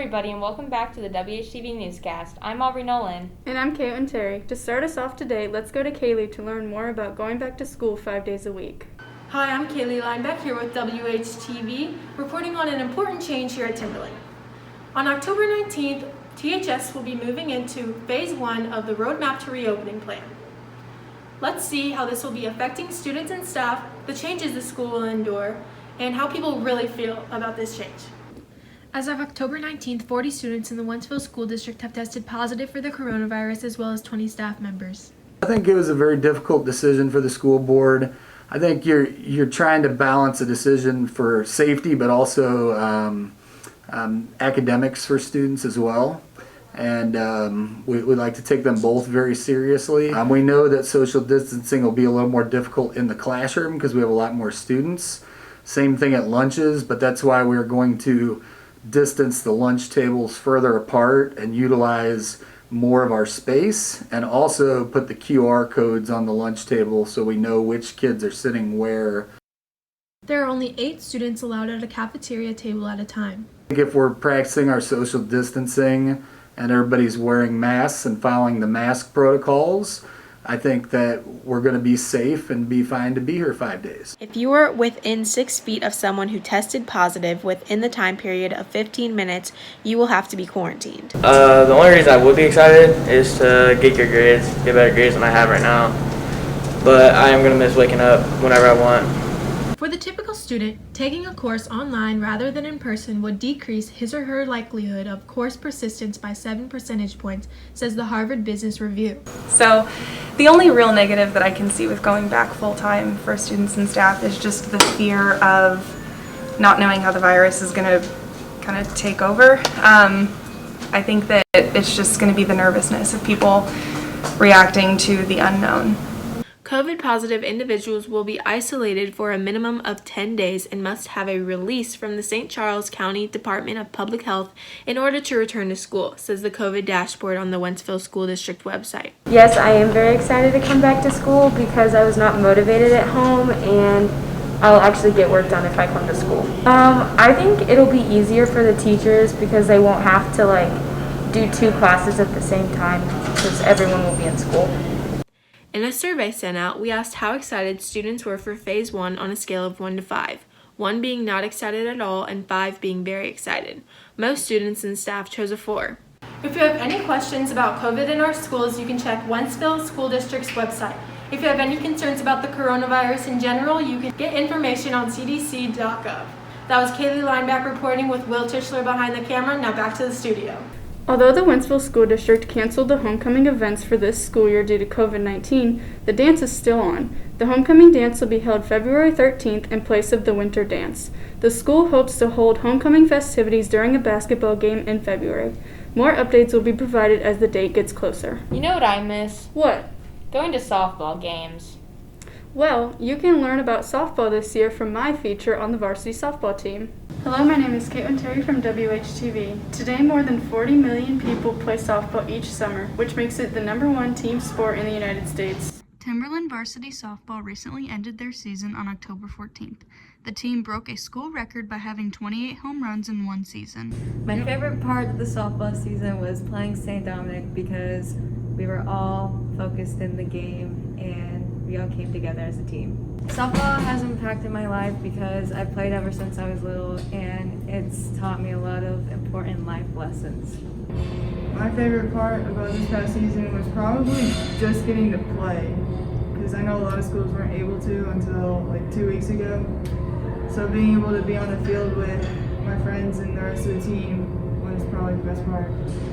everybody, and welcome back to the WHTV Newscast. I'm Aubrey Nolan. And I'm Caitlin Terry. To start us off today, let's go to Kaylee to learn more about going back to school 5 days a week. Hi, I'm Kaylee Linebeck here with WHTV, reporting on an important change here at Timberland. On October 19th, THS will be moving into Phase 1 of the Roadmap to Reopening plan. Let's see how this will be affecting students and staff, the changes the school will endure, and how people really feel about this change. As of October 19th, 40 students in the Wentzville School District have tested positive for the coronavirus, as well as 20 staff members. I think it was a very difficult decision for the school board. I think you're trying to balance a decision for safety, but also academics for students as well. And we'd like to take them both very seriously. We know that social distancing will be a little more difficult in the classroom because we have a lot more students. Same thing at lunches, but that's why we're going to distance the lunch tables further apart and utilize more of our space, and also put the QR codes on the lunch table so we know which kids are sitting where. There are only 8 students allowed at a cafeteria table at a time. I think if we're practicing our social distancing and everybody's wearing masks and following the mask protocols, I think that we're going to be safe and be fine to be here 5 days. If you were within 6 feet of someone who tested positive within the time period of 15 minutes, you will have to be quarantined. The only reason I would be excited is to get good grades, get better grades than I have right now. But I am going to miss waking up whenever I want. For the typical student, taking a course online rather than in person would decrease his or her likelihood of course persistence by 7 percentage points, says the Harvard Business Review. So the only real negative that I can see with going back full-time for students and staff is just the fear of not knowing how the virus is going to kind of take over. I think that it's just going to be the nervousness of people reacting to the unknown. COVID-positive individuals will be isolated for a minimum of 10 days and must have a release from the St. Charles County Department of Public Health in order to return to school, says the COVID dashboard on the Wentzville School District website. Yes, I am very excited to come back to school because I was not motivated at home, and I'll actually get work done if I come to school. I think it'll be easier for the teachers because they won't have to do 2 classes at the same time because everyone will be in school. In a survey sent out, we asked how excited students were for Phase 1 on a scale of 1 to 5, 1 being not excited at all and 5 being very excited. Most students and staff chose a 4. If you have any questions about COVID in our schools, you can check Wentzville School District's website. If you have any concerns about the coronavirus in general, you can get information on cdc.gov. That was Kaylee Lineback reporting with Will Tischler behind the camera. Now back to the studio. Although the Wentzville School District canceled the homecoming events for this school year due to COVID-19, the dance is still on. The homecoming dance will be held February 13th in place of the winter dance. The school hopes to hold homecoming festivities during a basketball game in February. More updates will be provided as the date gets closer. You know what I miss? What? Going to softball games. Well, you can learn about softball this year from my feature on the varsity softball team. Hello, my name is Caitlin Terry from WHTV. Today, more than 40 million people play softball each summer, which makes it the #1 team sport in the United States. Timberland varsity softball recently ended their season on October 14th. The team broke a school record by having 28 home runs in one season. My favorite part of the softball season was playing St. Dominic because we were all focused in the game and we all came together as a team. Softball has impacted my life because I've played ever since I was little, and it's taught me a lot of important life lessons. My favorite part about this past season was probably just getting to play, because I know a lot of schools weren't able to until 2 weeks ago. So being able to be on the field with my friends and the rest of the team was probably the best part.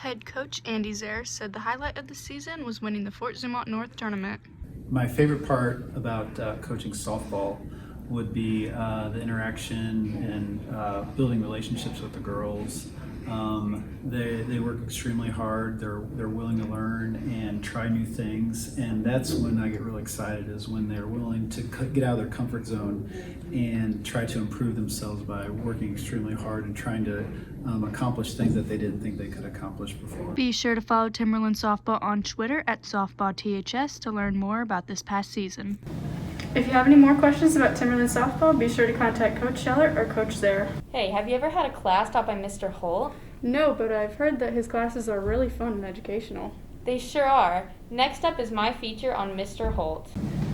Head coach Andy Zare said the highlight of the season was winning the Fort Zumwalt North tournament. My favorite part about coaching softball would be the interaction and building relationships with the girls. They work extremely hard. They're willing to learn and try new things, and that's when I get really excited, is when they're willing to get out of their comfort zone and try to improve themselves by working extremely hard and trying to accomplish things that they didn't think they could accomplish before. Be sure to follow Timberland Softball on Twitter at SoftballTHS to learn more about this past season. If you have any more questions about Timberland softball, be sure to contact Coach Scheller or Coach Zare. Hey, have you ever had a class taught by Mr. Holt? No, but I've heard that his classes are really fun and educational. They sure are. Next up is my feature on Mr. Holt.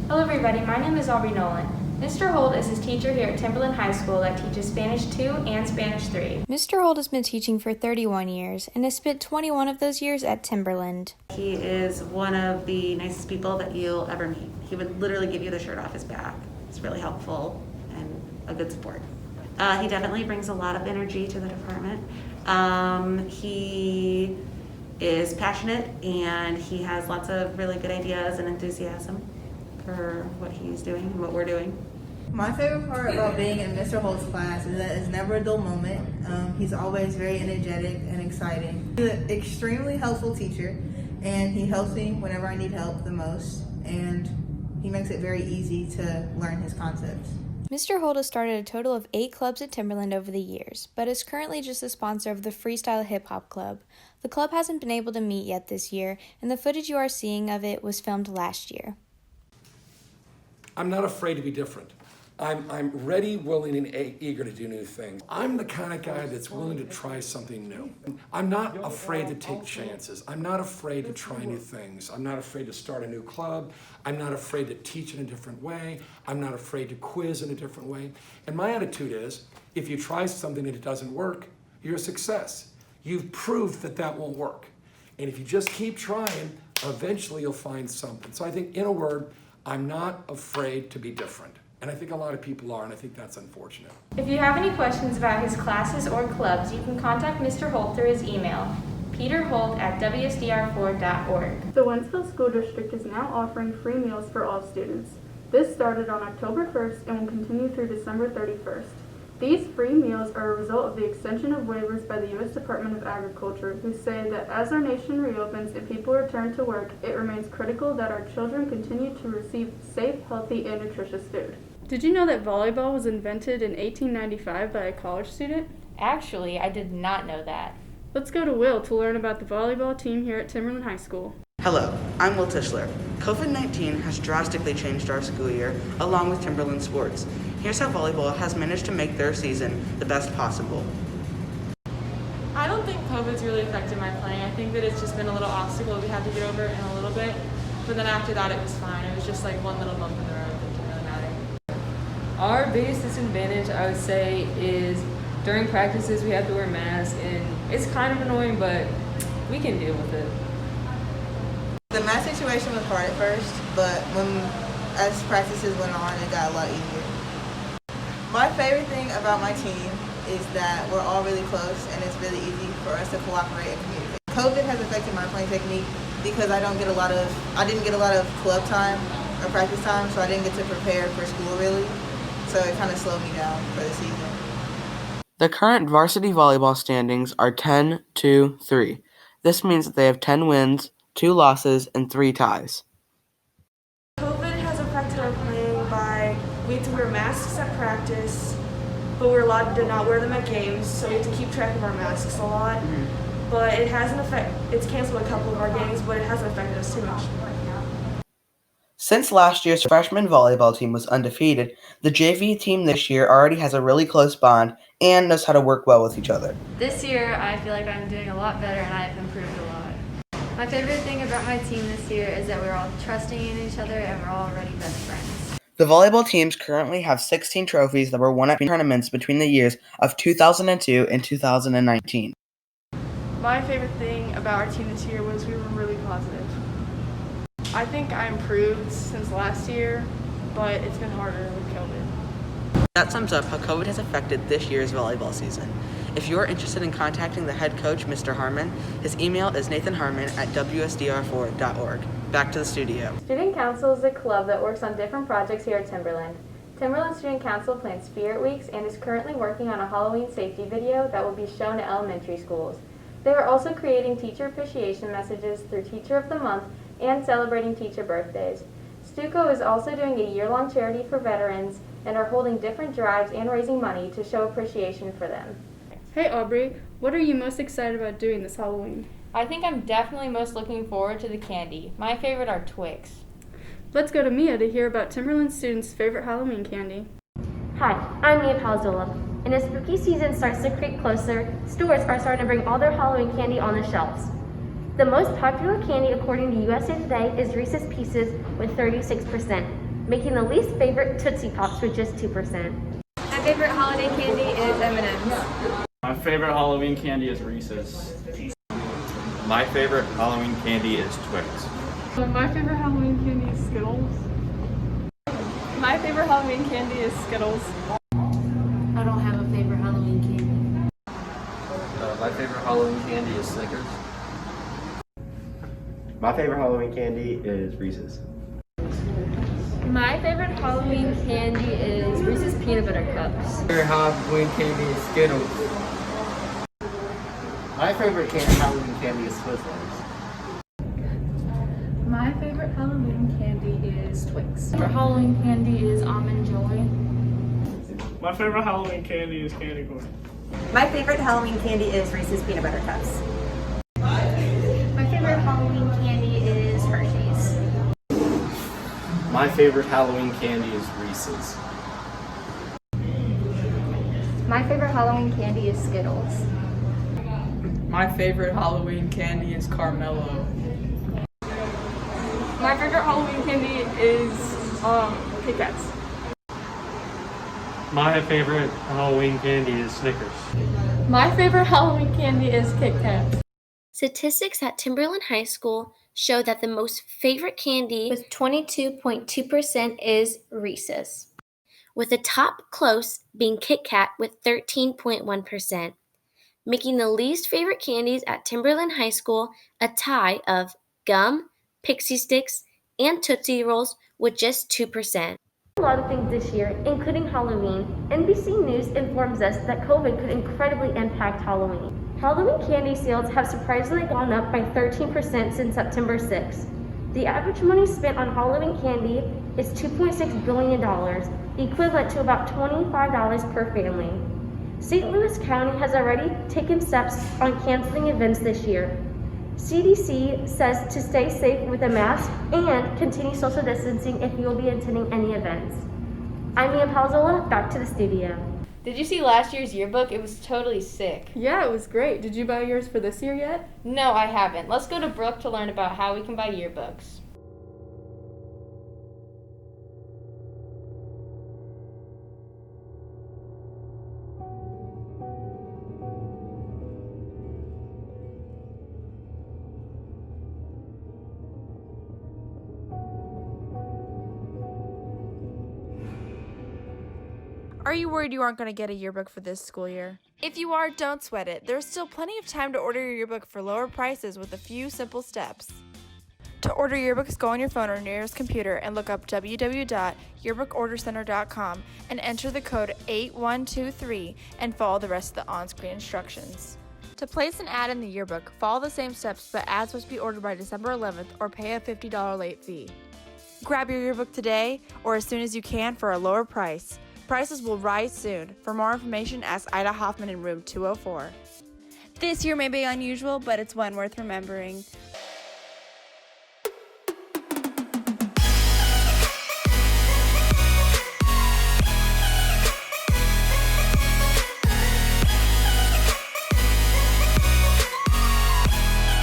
Hello everybody, my name is Aubrey Nolan. Mr. Holt is his teacher here at Timberland High School that teaches Spanish 2 and Spanish 3. Mr. Holt has been teaching for 31 years and has spent 21 of those years at Timberland. He is one of the nicest people that you'll ever meet. He would literally give you the shirt off his back. It's really helpful and a good support. He definitely brings a lot of energy to the department. He is passionate and he has lots of really good ideas and enthusiasm for what he's doing and what we're doing. My favorite part about being in Mr. Holt's class is that it's never a dull moment. He's always very energetic and exciting. He's an extremely helpful teacher, and he helps me whenever I need help the most, and he makes it very easy to learn his concepts. Mr. Holt has started a total of 8 clubs at Timberland over the years, but is currently just a sponsor of the Freestyle Hip Hop Club. The club hasn't been able to meet yet this year, and the footage you are seeing of it was filmed last year. I'm not afraid to be different. I'm ready, willing, and eager to do new things. I'm the kind of guy that's willing to try something new. I'm not afraid to take chances. I'm not afraid to try new things. I'm not afraid to start a new club. I'm not afraid to teach in a different way. I'm not afraid to quiz in a different way. And my attitude is, if you try something and it doesn't work, you're a success. You've proved that that won't work. And if you just keep trying, eventually you'll find something. So I think, in a word, I'm not afraid to be different. And I think a lot of people are, and I think that's unfortunate. If you have any questions about his classes or clubs, you can contact Mr. Holt through his email, peterholt@wsdr4.org. The Wentzville School District is now offering free meals for all students. This started on October 1st and will continue through December 31st. These free meals are a result of the extension of waivers by the U.S. Department of Agriculture, who say that as our nation reopens and people return to work, it remains critical that our children continue to receive safe, healthy, and nutritious food. Did you know that volleyball was invented in 1895 by a college student? Actually, I did not know that. Let's go to Will to learn about the volleyball team here at Timberland High School. Hello, I'm Will Tischler. COVID-19 has drastically changed our school year, along with Timberland sports. Here's how volleyball has managed to make their season the best possible. I don't think COVID's really affected my playing. I think that it's just been a little obstacle we had to get over in a little bit. But then after that, it was fine. It was just like one little bump in the road that didn't really matter. Our biggest disadvantage, I would say, is during practices we have to wear masks, and it's kind of annoying, but we can deal with it. The math situation was hard at first, but as practices went on, it got a lot easier. My favorite thing about my team is that we're all really close, and it's really easy for us to cooperate and communicate. COVID has affected my playing technique because I didn't get a lot of club time or practice time, so I didn't get to prepare for school really. So it kind of slowed me down for the season. The current varsity volleyball standings are 10-2-3. This means that they have 10 wins, 2 losses, and 3 ties. COVID has affected our playing by we have to wear masks at practice, but we're allowed to not wear them at games, so we have to keep track of our masks a lot. But it's canceled a couple of our games, but it hasn't affected us too much. Since last year's freshman volleyball team was undefeated, the JV team this year already has a really close bond and knows how to work well with each other. This year, I feel like I'm doing a lot better and I've improved a lot. My favorite thing about my team this year is that we're all trusting in each other and we're already best friends. The volleyball teams currently have 16 trophies that were won at tournaments between the years of 2002 and 2019. My favorite thing about our team this year was we were really positive. I think I improved since last year, but it's been harder with COVID. That sums up how COVID has affected this year's volleyball season. If you are interested in contacting the head coach, Mr. Harmon, his email is nathanharmon@wsdr4.org. Back to the studio. Student Council is a club that works on different projects here at Timberland. Timberland Student Council plans Spirit Weeks and is currently working on a Halloween safety video that will be shown at elementary schools. They are also creating teacher appreciation messages through Teacher of the Month and celebrating teacher birthdays. Stuco is also doing a year-long charity for veterans and are holding different drives and raising money to show appreciation for them. Hey Aubrey, what are you most excited about doing this Halloween? I think I'm definitely most looking forward to the candy. My favorite are Twix. Let's go to Mia to hear about Timberland students' favorite Halloween candy. Hi, I'm Mia Palazzola. and as spooky season starts to creep closer, stores are starting to bring all their Halloween candy on the shelves. The most popular candy according to USA Today is Reese's Pieces with 36%, making the least favorite Tootsie Pops with just 2%. My favorite holiday candy is M&M's. My favorite Halloween candy is Reese's. My favorite Halloween candy is Twix. My favorite Halloween candy is Skittles. My favorite Halloween candy is Skittles. I don't have a favorite Halloween candy. My favorite Halloween candy is Snickers. My favorite Halloween candy is Reese's. My favorite Halloween candy is Reese's Peanut Butter Cups. My favorite Halloween candy is Skittles. My favorite Halloween candy is Twizzlers. My favorite Halloween candy is Twix. My favorite Halloween candy is Almond Joy. My favorite Halloween candy is candy corn. My favorite Halloween candy is Reese's Peanut Butter Cups. My favorite Halloween candy is Hershey's. My favorite Halloween candy is Reese's. My favorite Halloween candy is Skittles. My favorite Halloween candy is Carmelo. My favorite Halloween candy is Kit Kats. My favorite Halloween candy is Snickers. My favorite Halloween candy is Kit Kat. Statistics at Timberland High School show that the most favorite candy with 22.2% is Reese's, with the top close being Kit Kat with 13.1%, making the least favorite candies at Timberland High School a tie of gum, pixie sticks, and Tootsie Rolls with just 2%. A lot of things this year, including Halloween, NBC News informs us that COVID could incredibly impact Halloween. Halloween candy sales have surprisingly gone up by 13% since September 6th. The average money spent on Halloween candy is $2.6 billion, equivalent to about $25 per family. St. Louis County has already taken steps on canceling events this year. CDC says to stay safe with a mask and continue social distancing if you will be attending any events. I'm Mia Palzola, back to the studio. Did you see last year's yearbook? It was totally sick. Yeah, it was great. Did you buy yours for this year yet? No, I haven't. Let's go to Brooke to learn about how we can buy yearbooks. Are you worried you aren't going to get a yearbook for this school year? If you are, don't sweat it. There's still plenty of time to order your yearbook for lower prices with a few simple steps. To order yearbooks, go on your phone or nearest computer and look up www.yearbookordercenter.com and enter the code 8123 and follow the rest of the on-screen instructions. To place an ad in the yearbook, follow the same steps, but ads must be ordered by December 11th or pay a $50 late fee. Grab your yearbook today or as soon as you can for a lower price. Prices will rise soon. For more information, ask Ida Hoffman in room 204. This year may be unusual, but it's one worth remembering.